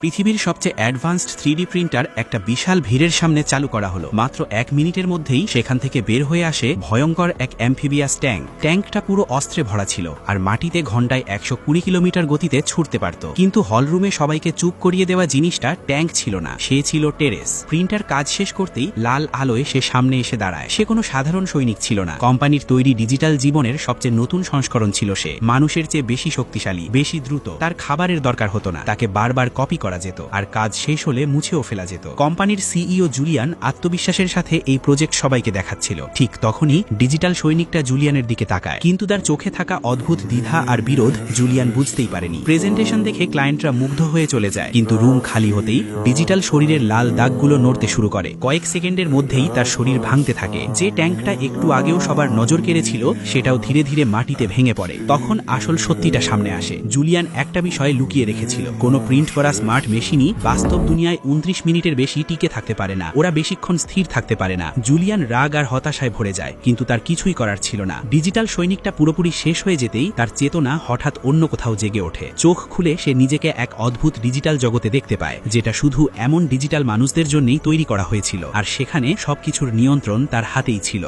পৃথিবীর সবচেয়ে advanced 3D printer একটা বিশাল ভিড়ের সামনে চালু করা হলো। মাত্র 1 মিনিটের মধ্যেই সেখান থেকে বের হয়ে আসে ভয়ঙ্কর এক অ্যাম্ফিবিয়াস ট্যাঙ্ক। ট্যাঙ্কটা পুরো অস্ত্রে ভরা ছিল আর মাটিতে ঘন্টায় 120 কিলোমিটার গতিতে ছুটতে পারত। কিন্তু হলরুমে সবাইকে চুপ করিয়ে দেওয়া জিনিসটা ট্যাঙ্ক ছিল না, সে ছিল টেরেস। প্রিন্টার কাজ শেষ করতেই লাল আলোয় সে সামনে এসে দাঁড়ায়। সে কোনো সাধারণ সৈনিক ছিল না, কোম্পানির তৈরি ডিজিটাল জীবনের সবচেয়ে নতুন সংস্করণ ছিল সে। মানুষের চেয়ে বেশি শক্তিশালী, বেশি দ্রুত। তার খাবারের দরকার হতো না, তাকে বারবার কপি করা যেত আর কাজ শেষ হলে মুছেও ফেলা যেত। কোম্পানির সিইও জুলিয়ান আত্মবিশ্বাসের সাথে এই প্রজেক্ট সবাইকে দেখাচ্ছিল। ঠিক তখনই ডিজিটাল সৈনিকটা জুলিয়ানের দিকে তাকায়, কিন্তু তার চোখে থাকা অদ্ভুত দ্বিধা আর বিরোধ জুলিয়ান বুঝতেই পারেনি। প্রেজেন্টেশন দেখে ক্লায়েন্টরা মুগ্ধ হয়ে চলে যায়, কিন্তু রুম খালি হতেই ডিজিটাল শরীরের লাল দাগগুলো নড়তে শুরু করে। কয়েক সেকেন্ডের মধ্যেই তার শরীর ভাঙতে থাকে। যে ট্যাঙ্কটা একটু আগেও সবার নজর কেড়েছিল সেটাও ধীরে ধীরে মাটিতে ভেঙে পড়ে। তখন আসল সত্যিটা সামনে আসে। জুলিয়ান একটা বিষয় লুকিয়ে রেখেছিল, কোনো প্রিন্ট করা স্মার্ট মেশিনই বাস্তব দুনিয়ায় 29 মিনিটের বেশি টিকে থাকতে পারে না। ওরা বেশিক্ষণ স্থির থাকতে পারে না। জুলিয়ান রাগ আর হতাশায় ভরে যায়, কিন্তু তার কিছুই করার ছিল না। ডিজিটাল সৈনিকটা পুরোপুরি শেষ হয়ে যেতেই তার চেতনা হঠাৎ অন্য কোথাও জেগে ওঠে। চোখ খুলে সে নিজেকে এক অদ্ভুত ডিজিটাল জগতে দেখতে পায়, যেটা শুধু এমন ডিজিটাল মানুষদের জন্যই তৈরি করা হয়েছিল, আর সেখানে সবকিছুর নিয়ন্ত্রণ তার হাতেই ছিল।